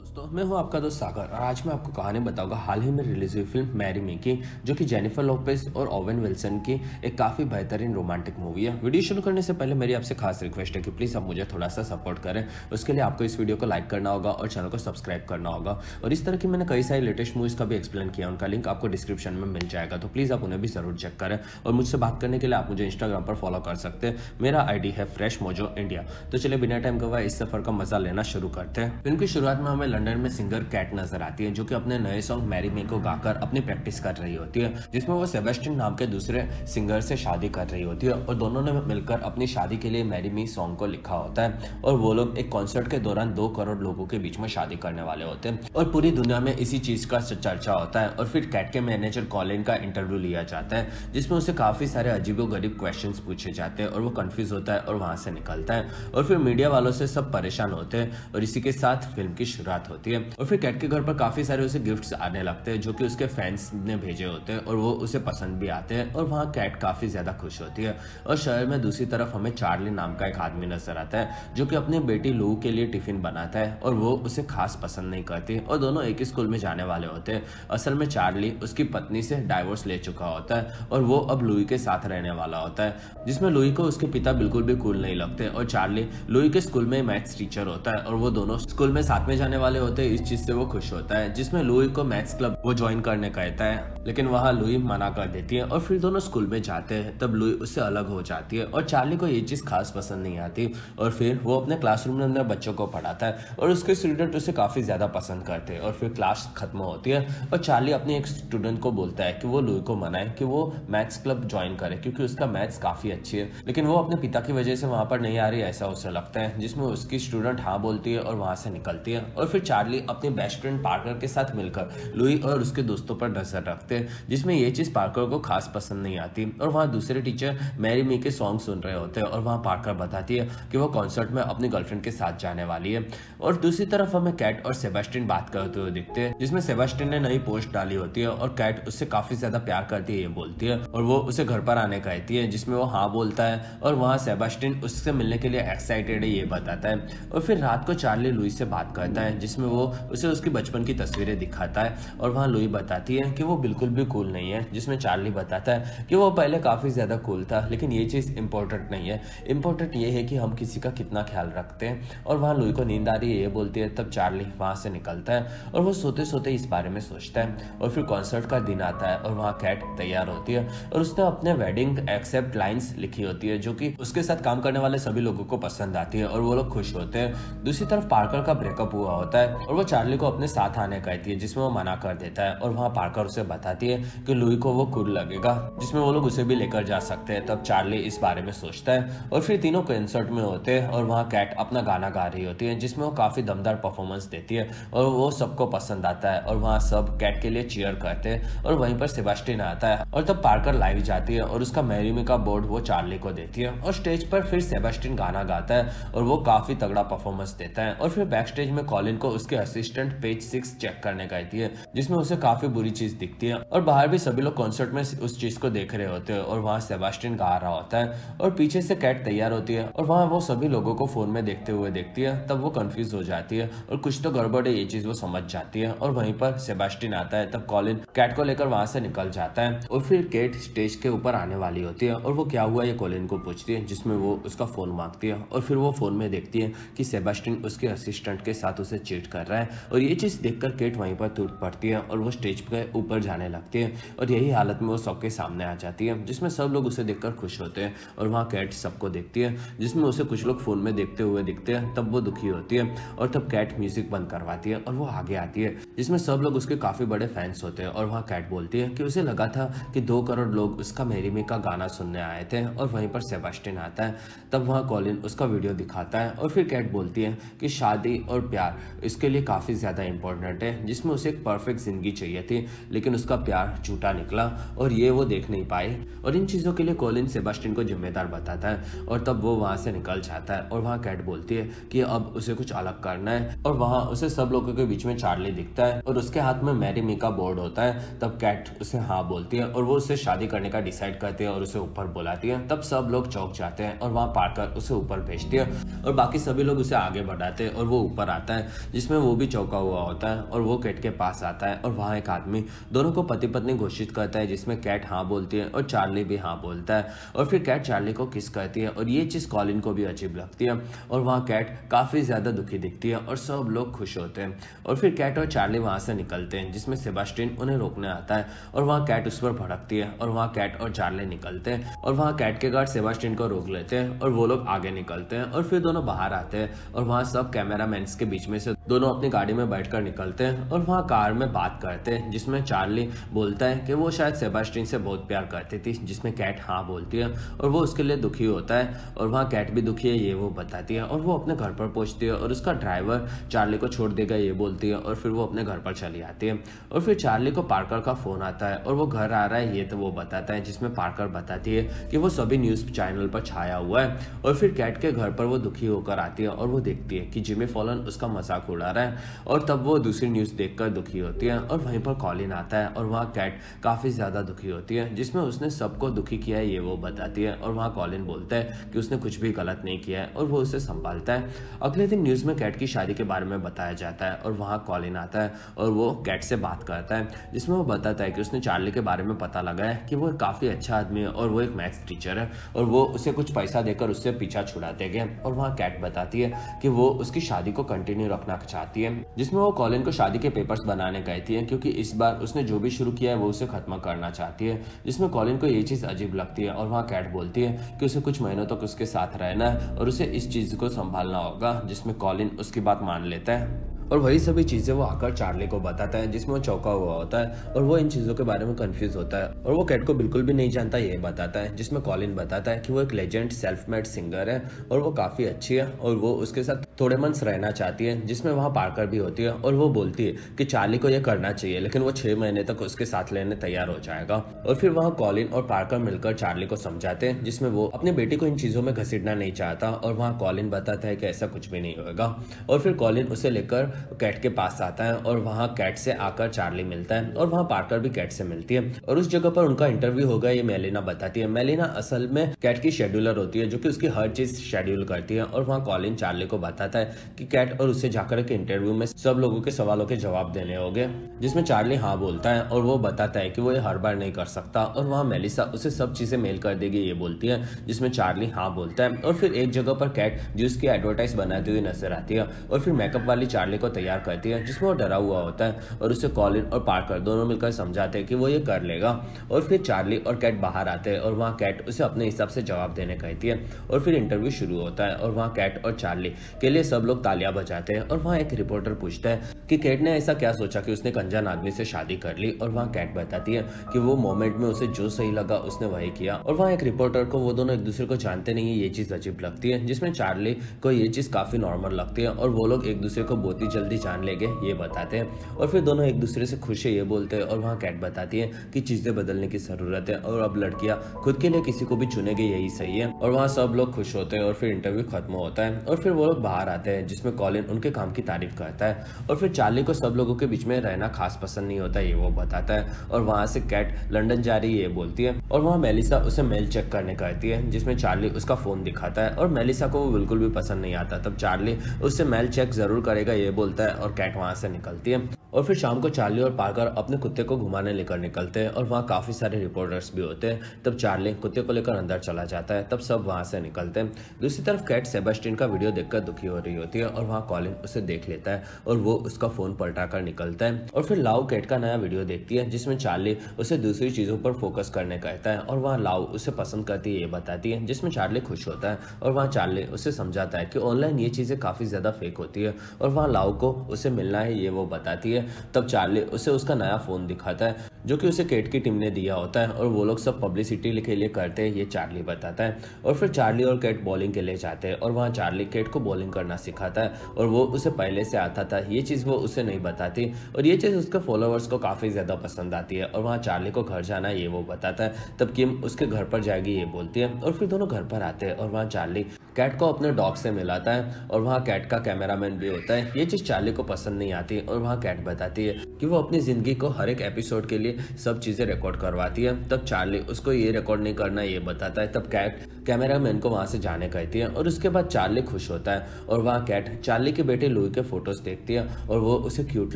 दोस्तों मैं हूं आपका दोस्त सागर और आज मैं आपको कहानी बताऊंगा हाल ही में रिलीज हुई फिल्म मैरी मी की, जो कि जेनिफर लोपेज और ओवेन विल्सन की एक काफी बेहतरीन रोमांटिक मूवी है। वीडियो शुरू करने से पहले मेरी आपसे खास रिक्वेस्ट है कि प्लीज आप मुझे थोड़ा सा सपोर्ट करें। उसके लिए आपको इस वीडियो को लाइक करना होगा और चैनल को सब्सक्राइब करना होगा। और इस तरह की मैंने कई सारी लेटेस्ट मूवीज का भी एक्सप्लेन किया, उनका लिंक आपको डिस्क्रिप्शन में मिल जाएगा, तो प्लीज आप उन्हें भी जरूर चेक करें। और मुझसे बात करने के लिए आप मुझे इंस्टाग्राम पर फॉलो कर सकते हैं। मेरा आईडी है फ्रेश मोजो इंडिया। तो चलिए बिना टाइम गवाए इस सफर का मजा लेना शुरू करते हैं। फिल्म की शुरुआत में हमें लंदन में सिंगर कैट नजर आती है, जो कि अपने नए सॉन्ग मैरी मी को गाकर अपनी प्रैक्टिस कर रही होती है, जिसमें वो सेबेस्टियन नाम के दूसरे सिंगर से शादी कर रही होती है। और दोनों ने मिलकर अपनी शादी के लिए मैरी मी सॉन्ग को लिखा होता है। और वो लोग एक कॉन्सर्ट के दौरान 2 करोड़ लोगों के बीच में शादी करने वाले होते हैं और पूरी दुनिया में इसी चीज का चर्चा होता है। और फिर कैट के मैनेजर कॉलिन का इंटरव्यू लिया जाता है, जिसमें उसे काफी सारे अजीबोगरीब क्वेश्चंस पूछे जाते हैं और वो कंफ्यूज होता है और वहां से निकलता है। और फिर मीडिया वालों से सब परेशान होते हैं और इसी के साथ फिल्म की शुरुआत होती है। और फिर कैट के घर पर काफी सारे उसे गिफ्ट्स आने लगते हैं, जो कि उसके फैंस ने भेजे होते हैं और वो उसे पसंद भी आते हैं। और वहाँ कैट काफी ज्यादा खुश होती है। और शहर में दूसरी तरफ हमें चार्ली नाम का एक आदमी नजर आता है, जो कि अपनी बेटी लू के लिए टिफिन बनाता है और वो उसे खास पसंद नहीं करती और दोनों एक ही स्कूल में जाने वाले होते हैं। असल में चार्ली उसकी पत्नी से डाइवोर्स ले चुका होता है और वो अब लुई के साथ रहने वाला होता है, जिसमें लुई को उसके पिता बिल्कुल भी कूल नहीं लगते। और चार्ली लुई के स्कूल में मैथ्स टीचर होता है और वो दोनों स्कूल में साथ में जाने वाले होते हैं। इस चीज से वो खुश होता है, जिसमें लुई को मैथ्स क्लब वो ज्वाइन करने कहता है, लेकिन वहाँ लुई मना कर देती है। और फिर दोनों स्कूल में जाते हैं, तब लुई उससे अलग हो जाती है और चार्ली को ये चीज खास पसंद नहीं आती। और फिर वो अपने क्लासरूम में अंदर बच्चों को पढ़ाता है और उसके स्टूडेंट उसे काफी ज्यादा पसंद करते हैं। और फिर क्लास खत्म होती है और चार्ली अपने एक स्टूडेंट को बोलता है कि वो लुई को मनाए कि वो मैथ्स क्लब ज्वाइन करे, क्योंकि उसका मैथ्स काफी अच्छी है। लेकिन वो अपने पिता की वजह से वहां पर नहीं आ रही, ऐसा उसे लगता है, जिसमें उसकी स्टूडेंट हाँ बोलती है और वहां से निकलती है। और फिर चार्ली अपने बेस्ट फ्रेंड पार्कर के साथ मिलकर लुई और उसके दोस्तों पर नजर रखते हैं, जिसमें ये चीज पार्कर को खास पसंद नहीं आती। और वहाँ दूसरे टीचर मैरी मी के सॉन्ग सुन रहे होते हैं और वहाँ पार्कर बताती है कि वो कॉन्सर्ट में अपनी गर्लफ्रेंड के साथ जाने वाली है। और दूसरी तरफ हमें कैट और सेबेस्टियन बात करते हुए दिखते हैं, जिसमें सेबेस्टियन ने नई पोस्ट डाली होती है और कैट उससे काफी ज्यादा प्यार करती है, ये बोलती है। और वो उसे घर पर आने कहती है, जिसमें वो हाँ बोलता है। और वहाँ सेबेस्टियन उससे मिलने के लिए एक्साइटेड है, ये बताता है। और फिर रात को चार्ली लुई से बात करता है, जिसमें वो उसे उसकी बचपन की तस्वीरें दिखाता है। और वहाँ लुई बताती है कि वो बिल्कुल भी कूल नहीं है, जिसमें चार्ली बताता है कि वो पहले काफी ज्यादा कूल था, लेकिन ये चीज इंपॉर्टेंट नहीं है, इंपॉर्टेंट ये है कि हम किसी का कितना ख्याल रखते हैं। और वहाँ लुई को नींद आ रही है, ये बोलती है। तब चार्ली वहां से निकलता है और वो सोते सोते इस बारे में सोचता है। और फिर कॉन्सर्ट का दिन आता है और वहाँ कैट तैयार होती है और उसने अपने वेडिंग एक्सेप्ट लाइंस लिखी होती है, जो कि उसके साथ काम करने वाले सभी लोगों को पसंद आती है और वो लोग खुश होते हैं। दूसरी तरफ पार्कर का ब्रेकअप हुआ होता है और वो चार्ली को अपने साथ आने कहती है, जिसमें वो मना कर देता है। और वहाँ पार्कर उसे बताती है कि लुई को वो कूल लगेगा, जिसमें वो लोग उसे भी लेकर जा सकते हैं। तब चार्ली इस बारे में सोचता है और फिर तीनों कंसर्ट में होते हैं और वहाँ कैट अपना गाना गा रही होती है, जिसमें वो काफी दमदार परफॉर्मेंस देती है और वो सबको पसंद आता है। और वहाँ सब कैट के लिए चीयर करते हैं और वहीं पर सेबेस्टियन आता है। और तब पार्कर लाइव जाती है और उसका मैरी मी का बोर्ड वो चार्ली को देती है और स्टेज पर फिर सेबेस्टियन गाना गाता है और वो काफी तगड़ा परफॉर्मेंस देता है। और फिर बैक स्टेज में कॉलिन को उसके असिस्टेंट पेज 6 चेक करने कहती है, जिसमें उसे काफी बुरी चीज दिखती है। और बाहर भी सभी लोग कॉन्सर्ट में उस चीज को देख रहे होते हैं और वहाँ सेबेस्टियन गा रहा होता है और पीछे से कैट तैयार होती है और वहाँ वो सभी लोगों को फोन में देखते हुए देखती है। तब वो कंफ्यूज हो जाती है और कुछ तो गड़बड़ है, ये चीज वो समझ जाती है। और वहीं पर सेबेस्टियन आता है। तब कॉलिन कैट को लेकर वहां से निकल जाता है और फिर कैट स्टेज के ऊपर आने वाली होती है और वो क्या हुआ ये कॉलिन को पूछती है, जिसमें वो उसका फोन मांगती है। और फिर वो फोन में देखती है कि सेबेस्टियन उसके असिस्टेंट के साथ उसे चीट कर रहा है। और ये चीज देखकर कैट वहीं पर टूट पड़ती है और वो स्टेज के ऊपर जाने लगती है और यही हालत में वो सबके सामने आ जाती है, जिसमें सब लोग उसे देखकर खुश होते हैं। और वहाँ कैट सबको देखती है, जिसमें उसे कुछ लोग फोन में देखते हुए दिखते हैं। तब वो दुखी होती है और तब कैट म्यूजिक बंद करवाती है और वो आगे आती है, जिसमें सब लोग उसके काफी बड़े फैंस होते हैं। और वहाँ कैट बोलती है कि उसे लगा था कि 2 करोड़ लोग उसका मैरी मी का गाना सुनने आए थे। और वहीं पर सेबेस्टियन आता है। तब वहाँ कॉलिन उसका वीडियो दिखाता है और फिर कैट बोलती है कि शादी और प्यार इसके लिए काफी ज्यादा इंपॉर्टेंट है, जिसमें उसे एक परफेक्ट जिंदगी चाहिए थी, लेकिन उसका प्यार झूठा निकला और ये वो देख नहीं पाई। और इन चीजों के लिए कॉलिन सेबेस्टियन को जिम्मेदार बताता है और तब वो वहां से निकल जाता है। और वहाँ कैट बोलती है कि अब उसे कुछ अलग करना है और वहाँ उसे सब लोगों के बीच में चार्ली दिखता है और उसके हाथ में मैरी मी का बोर्ड होता है। तब कैट उसे हाँ बोलती है और वो उससे शादी करने का डिसाइड करती है और उसे ऊपर बुलाती है। तब सब लोग चौंक जाते हैं और वहाँ पार्कर उसे ऊपर भेजती है और बाकी सभी लोग उसे आगे बढ़ाते हैं और वो ऊपर आता है, जिसमें वो भी चौंका हुआ होता है और वो कैट के पास आता है और वहाँ एक आदमी दोनों को पति पत्नी घोषित करता है, जिसमें कैट हाँ बोलती है और चार्ली भी हाँ बोलता है। और फिर कैट चार्ली को किस करती है और ये चीज़ कॉलिन को भी अजीब लगती है और वहाँ कैट काफ़ी ज़्यादा दुखी दिखती है और सब लोग खुश होते हैं। और फिर कैट और चार्ली वहाँ से निकलते हैं, जिसमें सेबास्टियन उन्हें रोकने आता है और वहाँ कैट उस पर भड़कती है और वहाँ कैट और चार्ली निकलते हैं और वहाँ कैट के गार्ड सेबास्टियन को रोक लेते हैं और वो लोग आगे निकलते हैं और फिर दोनों बाहर आते हैं और वहाँ सब कैमरामैन्स के बीच में से दोनों अपनी गाड़ी में बैठकर निकलते हैं और वहाँ कार में बात करते हैं, जिसमें चार्ली बोलता है कि वो शायद सेबास्टियन से बहुत प्यार करती थी, जिसमें कैट हाँ बोलती है और वो उसके लिए दुखी होता है और वहाँ कैट भी दुखी है ये वो बताती है और वो अपने घर पर पहुंचती है और उसका ड्राइवर चार्ली को छोड़ देगा ये बोलती है और फिर वो अपने घर पर चली आती है। और फिर चार्ली को पार्कर का फोन आता है और वो घर आ रहा है ये तो वो बताता है, जिसमें पार्कर बताती है कि वो सभी न्यूज़ चैनल पर छाया हुआ है। और फिर कैट के घर पर वो दुखी होकर आती है और वो देखती है कि जिमी फॉलन उसका मजाक उड़ा रहा है और तब वो दूसरी न्यूज़ देखकर दुखी होती है और वहीं पर कॉलिन आता है और वहाँ कैट काफ़ी ज़्यादा दुखी होती है, जिसमें उसने सबको दुखी किया है ये वो बताती है और वहाँ कॉलिन बोलता है कि उसने कुछ भी गलत नहीं किया है और वो उसे संभालता है। अगले दिन न्यूज़ में कैट की शादी के बारे में बताया जाता है और वहाँ कॉलिन आता है और वो कैट से बात करता है, जिसमें वो बताता है कि उसने चार्ली के बारे में पता लगा है कि वो काफ़ी अच्छा आदमी है और वो एक मैथ्स टीचर है और वो उसे कुछ पैसा देकर उससे पीछा छुड़ा देंगे। और वहाँ कैट बताती है कि वो उसकी शादी को कंटिन्यू रखना चाहती है, जिसमें वो कॉलिन को शादी के पेपर्स बनाने कहती है क्योंकि इस बार उसने जो भी शुरू किया है वो उसे खत्म करना चाहती है, जिसमें कॉलिन को ये चीज़ अजीब लगती है। और वहाँ कैट बोलती है कि उसे कुछ महीनों तक उसके साथ रहना है और उसे इस चीज़ को संभालना होगा, जिसमें कॉलिन उसकी बात मान लेता है और वही सभी चीज़ें वो आकर चार्ली को बताता है, जिसमें वो चौंका हुआ होता है और वो इन चीज़ों के बारे में कंफ्यूज होता है और वो कैट को बिल्कुल भी नहीं जानता ये बताता है, जिसमें कॉलिन बताता है कि वो एक लेजेंड सेल्फ मेड सिंगर है और वो काफ़ी अच्छी है और वो उसके साथ थोड़े मंथ्स रहना चाहती है, जिसमें वहाँ पार्कर भी होती है और वो बोलती है कि चार्ली को ये करना चाहिए लेकिन वो 6 महीने तक उसके साथ लेने तैयार हो जाएगा। और फिर वहाँ कॉलिन और पार्कर मिलकर चार्ली को समझाते हैं, जिसमें वो अपनी बेटी को इन चीज़ों में घसीटना नहीं चाहता और वहाँ कॉलिन बताता है कि ऐसा कुछ भी नहीं होगा। और फिर कॉलिन उसे लेकर कैट के पास आता है और वहाँ कैट से आकर चार्ली मिलता है और वहाँ पार्कर भी कैट से मिलती है और उस जगह पर उनका इंटरव्यू होगा ये मेलिना बताती है। मेलिना असल में कैट की शेड्यूलर होती है जो कि उसकी हर चीज शेड्यूल करती है और वहाँ कॉलिन चार्ली को बताता है कि कैट और उससे जाकर के इंटरव्यू में सब लोगों के सवालों के जवाब देने होंगे, जिसमें चार्ली हाँ बोलता है और वो बताता है कि वो ये हर बार नहीं कर सकता और वहाँ मेलिसा उसे सब चीजें मेल कर देगी ये बोलती है, जिसमें चार्ली हाँ बोलता है। और फिर एक जगह पर कैट जूस की एडवर्टाइज बनाती हुई नजर आती है और फिर मेकअप वाली चार्ली को तैयार करती है, जिसमें वो डरा हुआ होता है और उसे कॉलिन और पार्कर दोनों मिलकर समझाते हैं कि वो ये कर लेगा। और फिर चार्ली और कैट बाहर आते हैं और वहाँ कैट उसे अपने हिसाब से जवाब देने कहती है और फिर इंटरव्यू शुरू होता है और वहाँ कैट और चार्ली के लिए सब लोग तालियां बजाते हैं। और वहाँ एक रिपोर्टर पूछता है कि कैट ने ऐसा क्या सोचा कि उसने एक अनजान आदमी से शादी कर ली और वहाँ कैट बताती है कि वो मोमेंट में उसे जो सही लगा उसने वही किया। और वहाँ एक रिपोर्टर को वो दोनों एक दूसरे को जानते नहीं है ये चीज अजीब लगती है, जिसमें चार्ली को ये चीज काफी नॉर्मल लगती है और वो लोग एक दूसरे को बहुत ही जल्दी जान लेंगे ये बताते हैं। और फिर दोनों एक दूसरे से खुश है ये बोलते हैं और वहाँ कैट बताती है कि चीजें बदलने की जरूरत है और अब लड़कियां खुद के लिए किसी को भी चुनेगी यही सही है। और वहाँ सब लोग खुश होते हैं और फिर इंटरव्यू खत्म होता है और फिर वो लोग बाहर आते हैं, जिसमें कॉलिन उनके काम की तारीफ करता है और फिर चार्ली को सब लोगों के बीच में रहना खास पसंद नहीं होता ये वो बताता है। और वहाँ से कैट लंदन जा रही है ये बोलती है और वहाँ मेलिसा उसे मेल चेक करने कहती है, जिसमें चार्ली उसका फोन दिखाता है और मेलिसा को वो बिल्कुल भी पसंद नहीं आता। तब चार्ली उससे मेल चेक जरूर करेगा ये बोलता है और कैट वहाँ से निकलती है। और फिर शाम को चार्ली और पार्कर अपने कुत्ते को घुमाने लेकर निकलते हैं और वहाँ काफी सारे रिपोर्टर्स भी होते हैं। तब चार्ली कुत्ते को लेकर अंदर चला जाता है, तब सब वहाँ से निकलते हैं। दूसरी तरफ कैट सेबास्टियन का वीडियो देखकर दुखी हो रही होती है और वहाँ कॉलिन उसे देख लेता है और वो उसका फोन पलटा कर निकलता है। और फिर लाउ कैट का नया वीडियो देखती है, जिसमें चार्ली उसे दूसरी चीजों पर फोकस करने कहता है और वहाँ लाउ उसे पसंद करती है ये बताती है, जिसमें चार्ली खुश होता है। और वहाँ चार्ली उसे समझाता है कि ऑनलाइन ये चीजें काफी ज्यादा फेक होती है और वहाँ लाउ को उसे मिलना है ये वो बताती है। तब चार्ली उसे उसका नया फोन दिखाता है जो कि उसे कैट की टीम ने दिया होता है और वो लोग सब पब्लिसिटी के लिए करते हैं ये चार्ली बताता है। और फिर चार्ली और कैट बॉलिंग के लिए जाते हैं और वहाँ चार्ली कैट को बॉलिंग करना सिखाता है और वो उसे पहले से आता था ये चीज़ वो उसे नहीं बताती और ये चीज़ उसके फॉलोअर्स को काफ़ी ज़्यादा पसंद आती है। और वहाँ चार्ली को घर जाना ये वो बताता है। तब किम उसके घर पर जाएगी ये बोलती है और फिर दोनों घर पर आते हैं और वहाँ चार्ली कैट को अपने डॉग से मिलाता है और वहाँ कैट का कैमरामैन भी होता है। ये चीज़ चार्ली को पसंद नहीं आती और वहाँ कैट बताती है कि वो अपनी ज़िंदगी को हर एक एपिसोड के लिए सब चीज़ें रिकॉर्ड करवाती है। तब चार्ली उसको ये रिकॉर्ड नहीं करना ये बताता है। तब कैट कैमरामैन को वहाँ से जाने कहती है और उसके बाद चार्ली खुश होता है और वहाँ कैट चार्ली के बेटे लुई के फोटोज देखती है और वो उसे क्यूट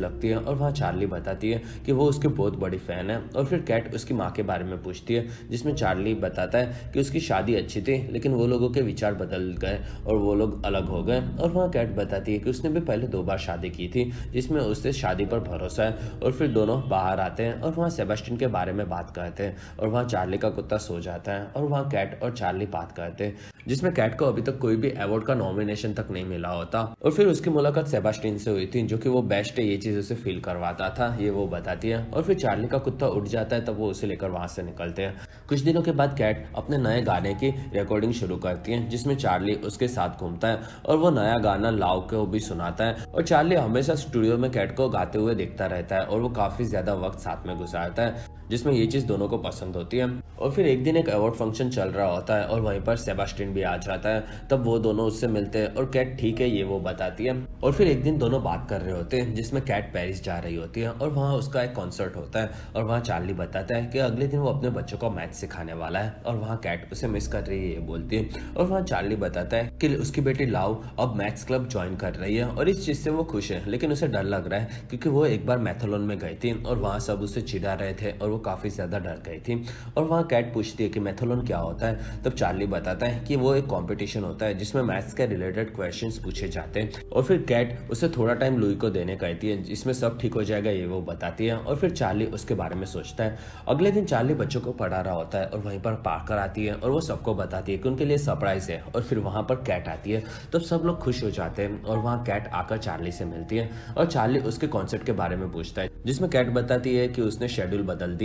लगती है और वहाँ चार्ली बताती है कि वो उसकी बहुत बड़ी फ़ैन है। और फिर कैट उसकी माँ के बारे में पूछती है, जिसमें चार्ली बताता है कि उसकी शादी अच्छी थी लेकिन वो लोगों के विचार बदल गए और वो लोग अलग हो गए। और वहाँ कैट बताती है कि उसने भी पहले 2 बार शादी की थी, जिसमें उससे शादी पर भरोसा है। और फिर दोनों बाहर आते हैं और वहाँ सेबेस्टियन के बारे में बात करते हैं और वहाँ चार्ली का कुत्ता सो जाता है और वहाँ कैट और चार्ली बात करते हैं, जिसमें कैट को अभी तक कोई भी अवार्ड का नॉमिनेशन तक नहीं मिला होता। और फिर उसकी मुलाकात सेबेस्टियन से हुई थी, जो कि वो बेस्ट है ये चीज़ उसे फील करवाता था, ये वो बताती है। और फिर चार्ली का कुत्ता उठ जाता है, तब वो उसे लेकर वहाँ से निकलते हैं। कुछ दिनों के बाद कैट अपने नए गाने की रिकॉर्डिंग शुरू करती है, जिसमें चार्ली उसके साथ घूमता है और वो नया गाना लाव को भी सुनाता है। और चार्ली हमेशा स्टूडियो में कैट को गाते हुए देखता रहता है और वो काफ़ी ज़्यादा वक्त साथ में गुजारता है, जिसमें ये चीज़ दोनों को पसंद होती है। और फिर एक दिन एक अवार्ड फंक्शन चल रहा होता है और वहीं पर सेबेस्टियन भी आ जाता है। तब वो दोनों उससे मिलते हैं और कैट ठीक है ये वो बताती है। और फिर एक दिन दोनों बात कर रहे होते हैं, जिसमें कैट पेरिस जा रही होती है और वहाँ उसका एक कॉन्सर्ट होता है और वहाँ चार्ली बताता है कि अगले दिन वो अपने बच्चों को मैथ सिखाने वाला है और वहाँ कैट उसे मिस कर रही है ये बोलती है। और वहाँ चार्ली बताता है कि उसकी बेटी लाव अब मैथ्स क्लब ज्वाइन कर रही है और इस चीज़ से वो खुश है, लेकिन उसे डर लग रहा है क्योंकि वो एक बार मैथलॉन में गई थी और वहाँ सब उसे चिढ़ा रहे थे और वो काफ़ी ज़्यादा डर गई थी। और वहाँ कैट पूछती है कि मैथलॉन क्या होता है। तब चार्ली बताता है कि वो एक कंपटीशन होता है जिसमें मैथ्स के रिलेटेड क्वेश्चंस पूछे जाते हैं। और फिर कैट उसे थोड़ा टाइम लुई को देने कहती है, जिसमें सब ठीक हो जाएगा ये वो बताती है। और फिर चार्ली उसके बारे में सोचता है। अगले दिन चार्ली बच्चों को पढ़ा रहा होता है और वहीं पर पार्कर आती है और वो सबको बताती है कि उनके लिए सरप्राइज है। और फिर वहाँ पर कैट आती है, तब सब लोग खुश हो जाते हैं और वहाँ कैट आकर चार्ली से मिलती है और चार्ली उसके कॉन्सर्ट के बारे में पूछता है, जिसमें कैट बताती है कि उसने शेड्यूल बदल दिया।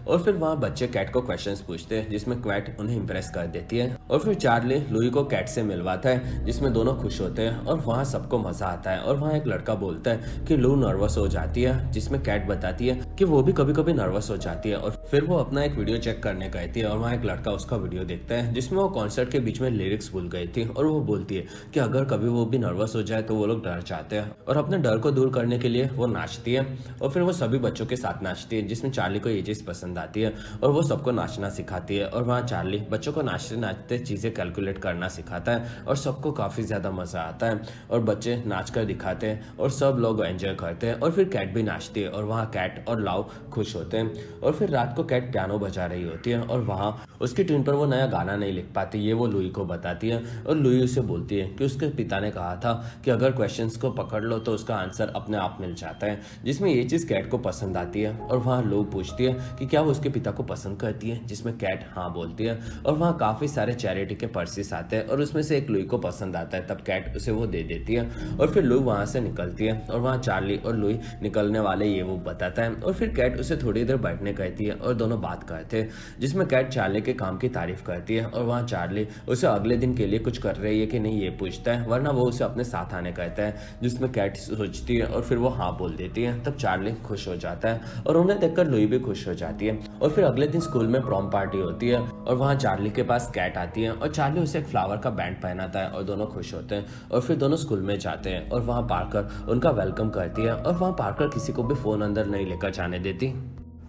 और फिर वहाँ बच्चे कैट को क्वेश्चंस पूछते हैं, जिसमें कैट उन्हें इंप्रेस कर देती है। और फिर चार्ली लुई को कैट से मिलवाता है, जिसमें दोनों खुश होते हैं और वहाँ सबको मजा आता है। और वहाँ एक लड़का बोलता है कि लू नर्वस हो जाती है, जिसमें कैट बताती है कि वो भी कभी कभी नर्वस हो जाती है। और फिर वो अपना एक वीडियो चेक करने कहती है और वहाँ एक लड़का उसका वीडियो देखता है, जिसमें वो कॉन्सर्ट के बीच में लिरिक्स भूल गई थी और वो बोलती है कि अगर कभी वो भी नर्वस हो जाए तो वो लोग डर जाते हैं और अपने डर को दूर करने के लिए वो नाचती है। और फिर वो सभी बच्चों के साथ नाचती है, जिसमें चार्ली को ये चीज़ पसंद आती है और वो सबको नाचना सिखाती है। और वहाँ चार्ली बच्चों को नाचते नाचते चीज़ें कैलकुलेट करना सिखाता है और सबको काफ़ी ज़्यादा मज़ा आता है और बच्चे नाच कर दिखाते हैं और सब लोग एंजॉय करते हैं। और फिर कैट भी नाचती है और वहाँ कैट और लाव खुश होते हैं। और फिर रात को कैट पियानो बजा रही होती है और वहाँ उसकी ट्यून पर वो नया गाना नहीं लिख पाती, ये वो लुई को बताती है। और लुई उसे बोलती है कि उसके पिता ने कहा था कि अगर क्वेश्चंस को पकड़ लो तो उसका आंसर अपने आप मिल जाता है, जिसमें ये चीज़ कैट को पसंद आती है। और वहाँ लोग पूछती है कि क्या वो उसके पिता को पसंद करती है, जिसमें कैट हाँ बोलती है। और वहाँ काफ़ी सारे चैरिटी के पर्सेस आते हैं और उसमें से एक लुई को पसंद आता है, तब कैट उसे वो दे देती है। और फिर लुई वहाँ से निकलती है और वहाँ चार्ली और लुई निकलने वाले ये वो बताता है। और फिर कैट उसे थोड़ी देर बैठने कहती है और दोनों बात करते हैं, जिसमें कैट चार्ली के काम की तारीफ करती है। और वहाँ चार्ली उसे अगले दिन के लिए कुछ कर रही है कि नहीं ये पूछता है, वरना वो उसे अपने साथ आने कहता है, जिसमें कैट सोचती है और फिर वो हाँ बोल देती है। तब चार्ली खुश हो जाता है और उन्हें देखकर लुई भी खुश हो जाती है। और फिर अगले दिन स्कूल में प्रॉम पार्टी होती है और वहाँ चार्ली के पास कैट आती है और चार्ली उसे एक फ्लावर का बैंड पहनाता है और दोनों खुश होते हैं। और फिर दोनों स्कूल में जाते हैं और वहाँ पार्कर उनका वेलकम करती है और वहाँ पार्कर किसी को भी फोन अंदर नहीं लेकर जाने देती।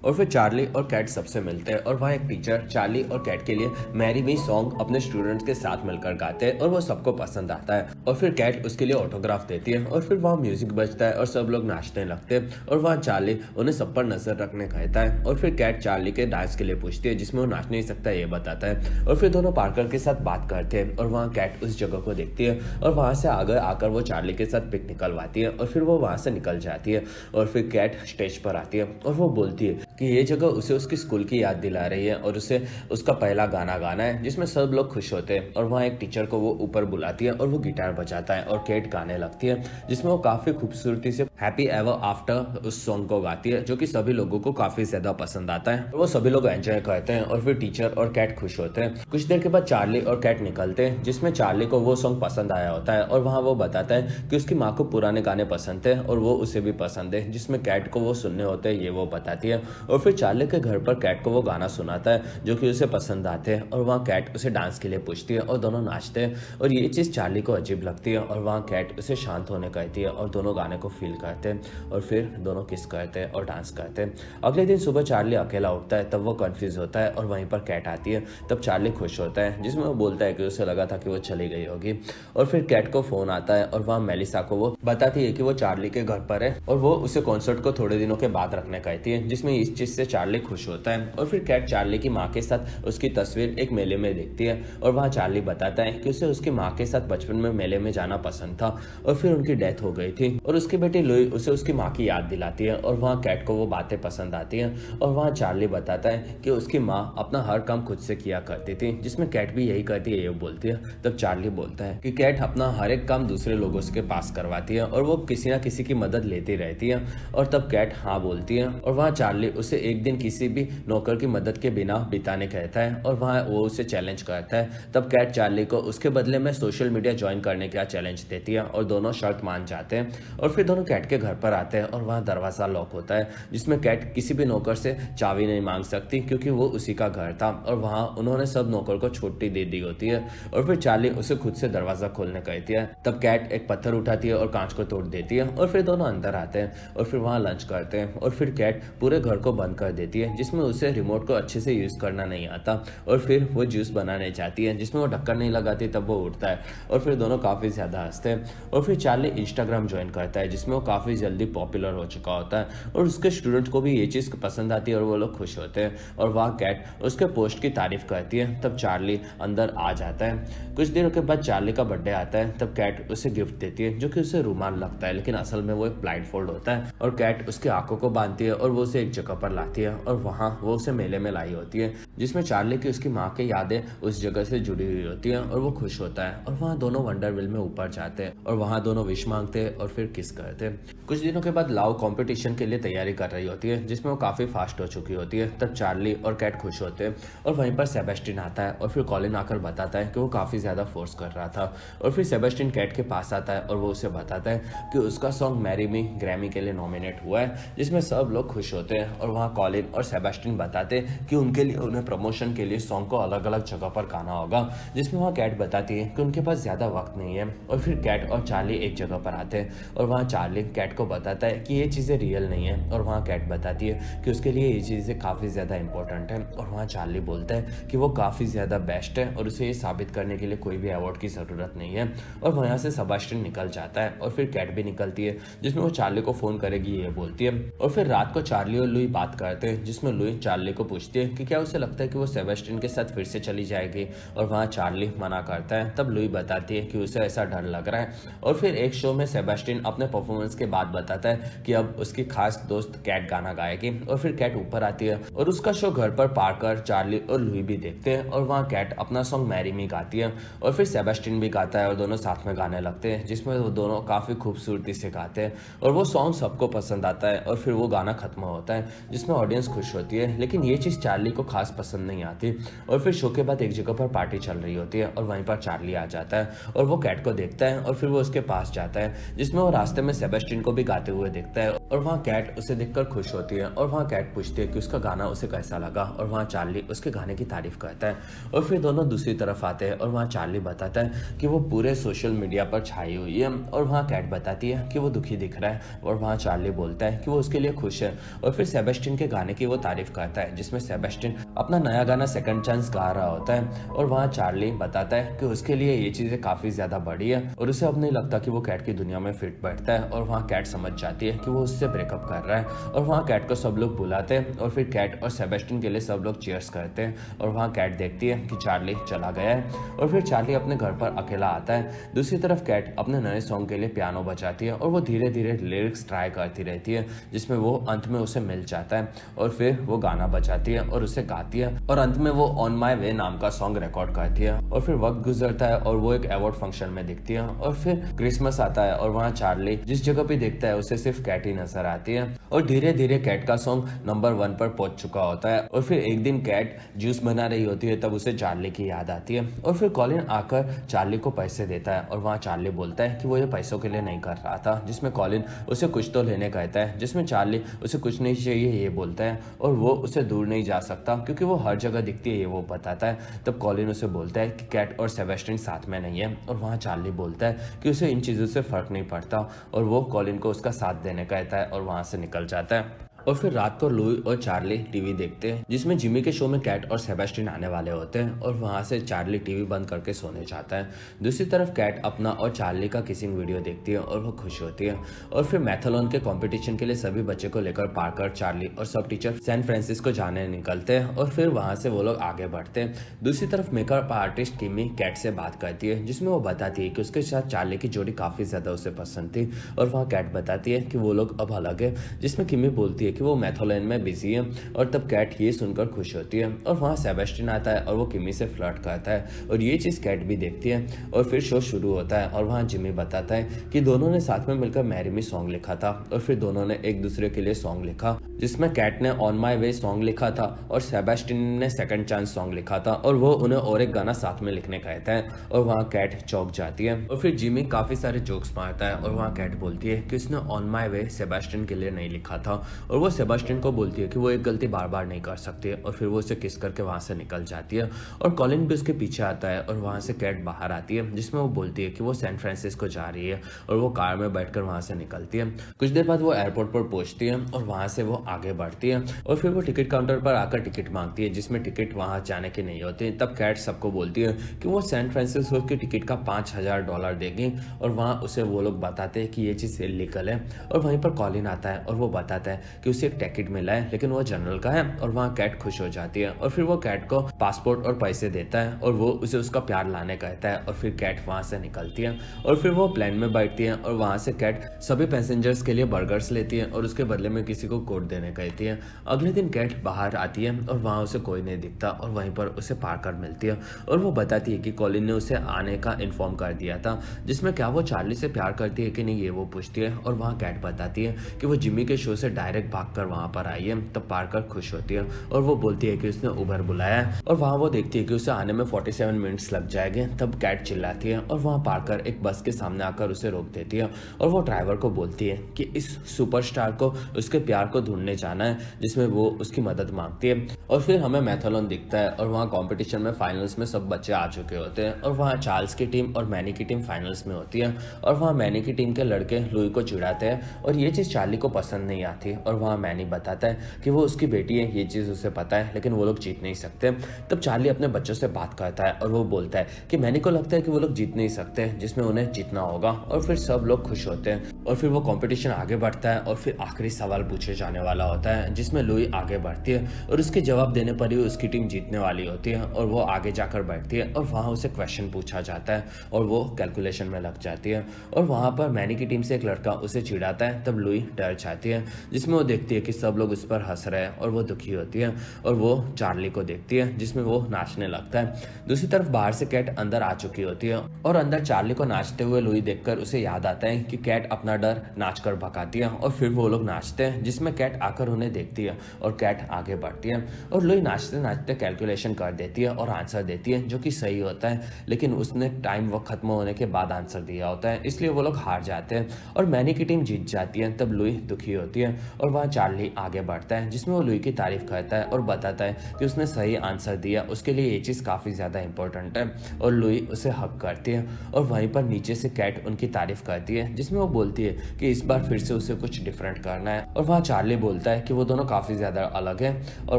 और फिर चार्ली और कैट सबसे मिलते हैं और वहाँ एक टीचर चार्ली और कैट के लिए मैरी मी सॉन्ग अपने स्टूडेंट्स के साथ मिलकर गाते हैं और वो सबको पसंद आता है। और फिर कैट उसके लिए ऑटोग्राफ देती है और फिर वहाँ म्यूजिक बजता है और सब लोग नाचने लगते हैं। और वहाँ चार्ली उन्हें सब पर नजर रखने कहता है। और फिर कैट चार्ली के डांस के लिए पूछती है, जिसमें वो नाच नहीं सकता ये बताता है। और फिर दोनों पार्कर के साथ बात करते हैं और वहाँ कैट उस जगह को देखती है और वहाँ से आगे आकर वो चार्ली के साथ पिक निकलवाती है और फिर वो वहाँ से निकल जाती है। और फिर कैट स्टेज पर आती है और वो बोलती है कि ये जगह उसे उसकी स्कूल की याद दिला रही है और उसे उसका पहला गाना गाना है, जिसमें सब लोग खुश होते हैं। और वहाँ एक टीचर को वो ऊपर बुलाती है और वो गिटार बजाता है और कैट गाने लगती है, जिसमें वो काफ़ी खूबसूरती से हैप्पी एवर आफ्टर उस सॉन्ग को गाती है, जो कि सभी लोगों को काफी ज्यादा पसंद आता है। वो सभी लोग एंजॉय करते हैं और फिर टीचर और कैट खुश होते हैं। कुछ देर के बाद चार्ली और कैट निकलते हैं, जिसमें चार्ली को वो सॉन्ग पसंद आया होता है और वहाँ वो बताता है कि उसकी माँ को पुराने गाने पसंद थे और वो उसे भी पसंद है, जिसमें कैट को वो सुनने होते हैं, ये वो बताती है। और फिर चार्ली के घर पर कैट को वो गाना सुनाता है जो कि उसे पसंद आते हैं और वहाँ कैट उसे डांस के लिए पूछती है और दोनों नाचते हैं और ये चीज़ चार्ली को अजीब लगती है और वहाँ कैट उसे शांत होने कहती है और दोनों गाने को फील करते हैं और फिर दोनों किस करते हैं और डांस करते हैं। अगले दिन सुबह चार्ली अकेला उठता है, तब वो कंफ्यूज होता है और वहीं पर कैट आती है। तब चार्ली खुश होता है, जिसमें वो बोलता है कि उसे लगा था कि वो चली गई होगी। और फिर कैट को फोन आता है और वहाँ मेलिसा को वो बताती है कि वो चार्ली के घर पर है और वो उसे कॉन्सर्ट को थोड़े दिनों के बाद रखने कहती है, जिसमें इस चीज से चार्ली खुश होता है। और फिर कैट चार्ली की माँ के साथ उसकी तस्वीर एक मेले में देखती है और वहाँ चार्ली बताता है कि उसे उसकी माँ के साथ बचपन में मेले में जाना पसंद था और फिर उनकी डेथ हो गई थी और उसकी बेटी लुई उसे उसकी माँ की याद दिलाती है और वहाँ कैट को वो बातें पसंद आती हैं। और वहाँ चार्ली बताता है कि उसकी माँ अपना हर काम खुद से किया करती थी, जिसमें कैट भी यही करती है, ये बोलती है। तब चार्ली बोलता है कि कैट अपना हर एक काम दूसरे लोगों के पास करवाती है और वो किसी ना किसी की मदद लेती रहती है। और तब कैट हाँ बोलती है और वहाँ चार्ली उसे एक दिन किसी भी नौकर की मदद के बिना बिताने कहता है और वहाँ वो उसे चैलेंज करता है। तब कैट चार्ली को उसके बदले में सोशल मीडिया ज्वाइन करने का चैलेंज देती है और दोनों शर्त मान जाते हैं। और फिर दोनों कैट के घर पर आते हैं और वहाँ दरवाजा लॉक होता है, जिसमें कैट किसी भी नौकर से चाबी नहीं मांग सकती क्योंकि वो उसी का घर था और वहाँ उन्होंने सब नौकर को छुट्टी दे दी होती है। और फिर चार्ली उसे खुद से दरवाजा खोलने कहती है। तब कैट एक पत्थर उठाती है और कांच को तोड़ देती है और फिर दोनों अंदर आते हैं और फिर वहाँ लंच करते हैं। और फिर कैट पूरे घर को बंद कर देती है, जिसमें उसे रिमोट को अच्छे से यूज करना नहीं आता और फिर वो जूस बनाने चाहती है, जिसमें वो ढक्कन नहीं लगाती। तब वो उठता है और फिर दोनों काफी ज्यादा हंसते हैं। और फिर चार्ली इंस्टाग्राम ज्वाइन करता है, जिसमें वो काफी जल्दी पॉपुलर हो चुका होता है और उसके स्टूडेंट को भी ये चीज पसंद आती है और वो लोग खुश होते हैं। और वहाँ कैट उसके पोस्ट की तारीफ करती है। तब चार्ली अंदर आ जाता है। कुछ दिनों के बाद चार्ली का बर्थडे आता है। तब कैट उसे गिफ्ट देती है, जो कि उसे रुमाल लगता है, लेकिन असल में वो एक ब्लाइंड फोल्ड होता है। और कैट उसके आंखों को बांधती है और वो उसे एक जगह पर लाती है और वहाँ वो उसे मेले में लाई होती है, जिसमें चार्ली की उसकी माँ की यादें उस जगह से जुड़ी हुई होती है और वो खुश होता है। और वहाँ दोनों वंडरविल में ऊपर जाते हैं और वहाँ दोनों विश मांगते हैं और फिर किस करते हैं। कुछ दिनों के बाद लाव कंपटीशन के लिए तैयारी कर रही होती है, जिसमें वो काफी फास्ट हो चुकी होती है। तब चार्ली और कैट खुश होते हैं और वहीं पर सेबेस्टिन आता है और फिर कॉलिन आकर बताता है कि वो काफी ज्यादा फोर्स कर रहा था। और फिर सेबेस्टिन कैट के पास आता है और वो उसे बताता है कि उसका सॉन्ग मैरी मी ग्रैमी के लिए नॉमिनेट हुआ है, जिसमें सब लोग खुश होते हैं। और वहाँ कॉलिन और सेबेस्टिन बताते हैं कि उनके लिए उन्हें प्रमोशन के लिए सॉन्ग को अलग अलग जगह पर गाना होगा, जिसमें वहाँ कैट बताती है कि उनके पास ज्यादा वक्त नहीं है। और फिर कैट और चार्ली एक जगह पर आते हैं और वहाँ चार्ली कैट को बताता है कि ये चीजें रियल नहीं है और वहाँ कैट बताती है कि उसके लिए ये चीजें काफी ज्यादा इंपॉर्टेंट है। और वहाँ चार्ली बोलता है कि वो काफी ज्यादा बेस्ट है और उसे ये साबित करने के लिए कोई भी अवार्ड की जरूरत नहीं है। और वहाँ से सेबेस्टियन निकल जाता है और फिर कैट भी निकलती है, जिसमें वो चार्ली को फोन करेगी ये बोलती है। और फिर रात को चार्ली और लुई बात करते हैं, जिसमें लुई चार्ली को पूछती है कि क्या उसे लगता है कि वो सेबेस्टियन के साथ फिर से चली जाएगी। और वहाँ चार्ली मना करता है। तब लुई बताती है कि उसे ऐसा डर लग रहा है। और फिर एक शो में सेबेस्टियन अपने परफॉर्मेंस के बाद बताता है कि अब उसकी खास दोस्त कैट गाना गाएगी। और फिर कैट ऊपर आती है और उसका शो घर पर पाकर चार्ली और लुई भी देखते हैं। और वहाँ कैट अपना सॉन्ग मैरी मी गाती है और फिर सेबेस्टियन भी गाता है और दोनों साथ में गाने लगते हैं, जिसमें वो दोनों काफी खूबसूरती से गाते हैं और वो सॉन्ग सबको पसंद आता है। और फिर वो गाना खत्म होता है, जिसमें ऑडियंस खुश होती है, लेकिन ये चीज चार्ली को खास पसंद नहीं आती। और फिर शो के बाद एक जगह पर पार्टी चल रही होती है और वहीं पर चार्ली आ जाता है और वो कैट को देखता है और फिर वो उसके पास जाता है, जिसमें वो रास्ते में सेबेस्टियन को भी गाते हुए देखता है। और वहाँ कैट उसे देखकर खुश होती है और वहाँ कैट पूछती है कि उसका गाना उसे कैसा लगा। और वहाँ चार्ली उसके गाने की तारीफ करता है। और फिर दोनों दूसरी तरफ आते हैं और वहाँ चार्ली बताता है कि वो पूरे सोशल मीडिया पर छाई हुई है। और वहाँ कैट बताती है कि वो दुखी दिख रहा है और वहाँ चार्ली बोलता है कि वो उसके लिए खुश है। और फिर सेबेस्टियन के गाने की वो तारीफ करता है, जिसमें सेबेस्टियन अपना नया गाना सेकंड चांस गा रहा होता है। और वहाँ चार्ली बताता है कि उसके लिए ये चीजें काफी ज्यादा बड़ी है और उसे अब नहीं लगता कि वो कैट की दुनिया में फिट बैठता है। और वहाँ कैट समझ जाती है कि वो उससे ब्रेकअप कर रहा है। और वहाँ कैट को सब लोग बुलाते हैं और फिर कैट और सेबेस्टियन के लिए सब लोग चीयर्स करते हैं। और वहाँ कैट देखती है कि चार्ली चला गया है और फिर चार्ली अपने घर पर अकेला आता है। दूसरी तरफ कैट अपने नए सॉन्ग के लिए पियानो बजाती है और वो धीरे धीरे लिरिक्स ट्राई करती रहती है, जिसमें वो अंत में उसे मिल जाता है और फिर वो गाना बजाती है और उसे गाती है और अंत में वो ऑन माई वे नाम का सॉन्ग रिकॉर्ड करती है। और फिर वक्त गुजरता है और वो एक अवार्ड फंक्शन में दिखती है। और फिर क्रिसमस आता है और वहाँ चार्ली जिस जगह भी देखता है उसे सिर्फ कैट ही नजर आती है और धीरे धीरे कैट का सॉन्ग नंबर 1 पर पहुंच चुका होता है। और फिर एक दिन कैट जूस बना रही होती है, तब उसे चार्ली की याद आती है और फिर कॉलिन आकर चार्ली को पैसे देता है और वहाँ चार्ली बोलता है कि वो ये पैसों के लिए नहीं कर रहा था, जिसमें कॉलिन उसे कुछ तो लेने कहता है, जिसमें चार्ली उसे कुछ नहीं चाहिए ये बोलता है और वो उसे दूर नहीं जा सकता क्योंकि वो हर जगह दिखती है ये वो बताता है। तब कॉलिन उसे बोलता है कि कैट और सेबेस्टियन साथ में नहीं है और वहाँ चार्ली बोलता है कि उसे इन चीज़ों से फर्क नहीं पड़ता और वो कॉलिन को उसका साथ देने कहता है और वहाँ से निकल जाता है। और फिर रात को लुई और चार्ली टीवी देखते हैं, जिसमें जिमी के शो में कैट और सेबेस्टियन आने वाले होते हैं और वहां से चार्ली टीवी बंद करके सोने जाता है। दूसरी तरफ कैट अपना और चार्ली का किसिंग वीडियो देखती है और वो खुश होती है। और फिर मैथलॉन के कंपटीशन के लिए सभी बच्चे को लेकर पार्कर, चार्ली और सब टीचर सैन फ्रांसिस्को जाने निकलते हैं और फिर वहां से वो लोग आगे बढ़ते हैं। दूसरी तरफ मेकअप आर्टिस्ट किमी कैट से बात करती है, जिसमें वो बताती है कि उसके साथ चार्ली की जोड़ी काफी ज्यादा उसे पसंद थी और वहाँ कैट बताती है कि वो लोग अब अलग है, जिसमें किमी बोलती है कि वो मैथोलेन में बिजी है। और तब कैट ये सुनकर खुश होती है और वहाँ सेबेस्टियन आता है और वो किमी से फ्लर्ट करता है और ये चीज़ कैट भी देखती है। और फिर शो शुरू होता है और वहाँ जिमी बताता है कि दोनों ने साथ में मिलकर मैरी मी सॉन्ग लिखा था और फिर दोनों ने एक दूसरे के लिए सॉन्ग लिखा, जिसमें कैट ने ऑन माई वे सॉन्ग लिखा था और सेबेस्टियन ने सेकंड चांस सॉन्ग लिखा था और वो उन्हें और एक गाना साथ में लिखने कहता है और वहाँ कैट चौंक जाती है। और फिर जिमी काफी सारे जोक्स मारता है और वहाँ कैट बोलती है कि उसने ऑन माई वे सेबेस्टियन के लिए नहीं लिखा था और वो सेबेस्टियन को बोलती है कि वो एक गलती बार बार नहीं कर सकती और फिर वो उसे किस करके वहां से निकल जाती है। और कॉलिन भी उसके पीछे आता है और वहां से कैट बाहर आती है, जिसमें वो बोलती है कि वो सैन फ्रांसिस्को जा रही है और वो कार में बैठकर वहां से निकलती है। कुछ देर बाद वो एयरपोर्ट पर पहुंचती है और वहां से वो आगे बढ़ती है और फिर वो टिकट काउंटर पर आकर टिकट मांगती है, जिसमें टिकट वहां जाने की नहीं होती। तब कैट सबको बोलती है कि वो सैन फ्रांसिस्को की टिकट का $5000 देगी और वहां उसे वो लोग बताते हैं कि ये चीज इलीगल है। और वहीं पर कॉलिन आता है और वो बताता है कि उसे एक टिकट मिला है लेकिन वो जनरल का है और वहाँ कैट खुश हो जाती है और फिर वो कैट को पासपोर्ट और पैसे देता है और वो उसे उसका प्यार लाने कहता है और फिर कैट वहाँ से निकलती है और फिर वो प्लेन में बैठती है और वहाँ से कैट सभी पैसेंजर्स के लिए बर्गर्स लेती है और उसके बदले में किसी को कोड देने कहती है। अगले दिन कैट बाहर आती है और वहाँ उसे कोई नहीं दिखता और वहीं पर उसे पार्कर मिलती है और वो बताती है कि कॉलिन ने उसे आने का इन्फॉर्म कर दिया था, जिसमें क्या वो चार्ली से प्यार करती है कि नहीं ये वो पूछती है। और वहाँ कैट बताती है कि वो जिमी के शो से डायरेक्ट भागकर वहाँ पर आई है। तब पार्कर खुश होती है और वो बोलती है कि उसने उबर बुलाया है और वहाँ वो देखती है कि उसे आने में 47 मिनट्स लग जाएंगे। तब कैट चिल्लाती है और वहाँ पार्कर एक बस के सामने आकर उसे रोक देती है और वो ड्राइवर को बोलती है कि इस सुपरस्टार को उसके प्यार को ढूंढने जाना है, जिसमें वो उसकी मदद मांगती है। और फिर हमें मैथलॉन दिखता है और वहाँ कॉम्पिटिशन में फाइनल्स में सब बच्चे आ चुके होते हैं और वहाँ चार्ल्स की टीम और मैनी की टीम फाइनल्स में होती है और वहाँ मैनी की टीम के लड़के लुई को चिढ़ाते हैं और ये चीज़ चार्ली को पसंद नहीं आती और वहाँ मैनी बताता है कि वो उसकी बेटी है, ये चीज़ उसे पता है लेकिन वो लोग जीत नहीं सकते। तब चार्ली अपने बच्चों से बात करता है और वो बोलता है कि मैनी को लगता है कि वो लोग जीत नहीं सकते, जिसमें उन्हें जीतना होगा और फिर सब लोग खुश होते हैं और फिर वो कंपटीशन आगे बढ़ता है और फिर आखिरी सवाल पूछे जाने वाला होता है, जिसमें लुई आगे बढ़ती है और उसके जवाब देने पर ही उसकी टीम जीतने वाली होती है और वो आगे जाकर बैठती है और वहाँ उसे क्वेश्चन पूछा जाता है और वो कैलकुलेशन में लग जाती है और वहाँ पर मैनी की टीम से एक लड़का उसे चिढ़ाता है। तब लुई डर जाती है, जिसमें वो देखती है कि सब लोग उस पर हंस रहे हैं और वो दुखी होती है और वो चार्ली को देखती है, जिसमें वो नाचने लगता है। दूसरी तरफ बाहर से कैट अंदर आ चुकी होती है और अंदर चार्ली को नाचते हुए लुई देखकर उसे याद आता है कि कैट अपना डर नाच कर भगाती है और फिर वो लोग नाचते हैं, जिसमें कैट आकर उन्हें देखती है और कैट आगे बढ़ती है और लुई नाचते नाचते कैलकुलेशन कर देती है और आंसर देती है, जो कि सही होता है, लेकिन उसने टाइम वक्त खत्म होने के बाद आंसर दिया होता है, इसलिए वो लोग हार जाते हैं और मैनी की टीम जीत जाती है। तब लुई दुखी होती है और वहाँ चार्ली आगे बढ़ता है, जिसमें वो लुई की तारीफ करता है और बताता है कि उसने सही आंसर दिया, उसके लिए ये चीज़ काफ़ी ज़्यादा इंपॉर्टेंट है और लुई उसे हक करती है और वहीं पर नीचे से कैट उनकी तारीफ करती है, जिसमें वो बोलती है कि इस बार फिर से उसे कुछ डिफरेंट करना है और वहाँ चार्ली बोलता है कि वो दोनों काफ़ी ज़्यादा अलग है और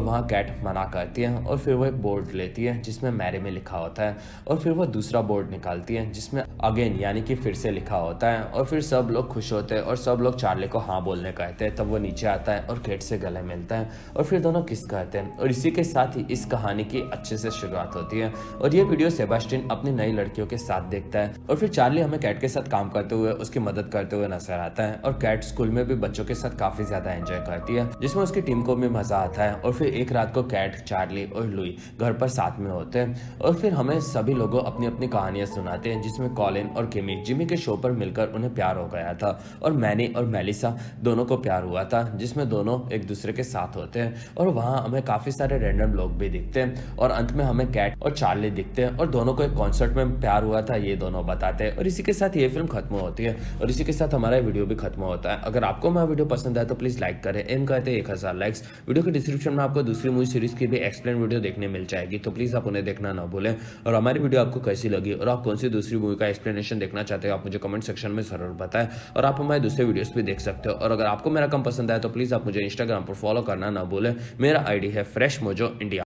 वहाँ कैट मना करती है और फिर वो एक बोर्ड लेती है जिसमें मैरी में लिखा होता है और फिर वो दूसरा बोर्ड निकालती है जिसमें अगेन यानी कि फिर से लिखा होता है और फिर सब लोग खुश होते हैं और सब लोग चार्ली को हाँ बोलने कहते हैं। तब वो नीचे आता है और केट से गले मिलता है और फिर दोनों किस करते हैं और इसी के साथ ही इस कहानी की अच्छे से शुरुआत होती है। और ये वीडियो सेबास्टियन अपनी नई लड़कियों के साथ देखता है और फिर चार्ली हमें कैट के साथ काम करते हुए उसकी मदद करते हुए नजर आता है और कैट स्कूल में भी बच्चों के साथ काफी ज्यादा एंजॉय करती है, जिसमें उसकी टीम को भी मजा आता है। और फिर एक रात को कैट, चार्ली और लुई घर पर साथ में होते हैं और फिर हमें सभी लोगों अपनी अपनी कहानियां सुनाते हैं, जिसमें कॉलिन और किमी जिमी के शो पर मिलकर उन्हें प्यार हो गया था और मैनी और मेलिसा दोनों को प्यार हुआ था, जिसमें दोनों एक दूसरे के साथ होते हैं। और वहां हमें काफी सारे रैंडम लोग भी दिखते हैं और अंत में हमें कैट और चार्ली दिखते हैं और दोनों को एक कॉन्सर्ट में प्यार हुआ था ये दोनों बताते हैं। और इसी के साथ ये फिल्म खत्म होती है और इसी के साथ हमारा वीडियो भी खत्म होता है। अगर आपको हमारा वीडियो पसंद आए तो प्लीज लाइक करें, एम कहते हैं 1000 लाइक्स। वीडियो के डिस्क्रिप्शन में आपको दूसरी मूवी सीरीज की भी एक्सप्लेन वीडियो देखने मिल जाएगी, तो प्लीज आप उन्हें देखना ना भूलें। और हमारी वीडियो आपको कैसी लगी और आप कौन सी दूसरी मूवी का एक्सप्लेनेशन देखना चाहते हो आप मुझे कमेंट सेक्शन में जरूर बताएं। और आप हमारे दूसरे वीडियोस भी देख सकते हो। और अगर आपको मेरा काम पसंद आया तो प्लीज आप मुझे इंस्टाग्राम पर फॉलो करना ना भूलें। मेरा आईडी है फ्रेश मोजो इंडिया।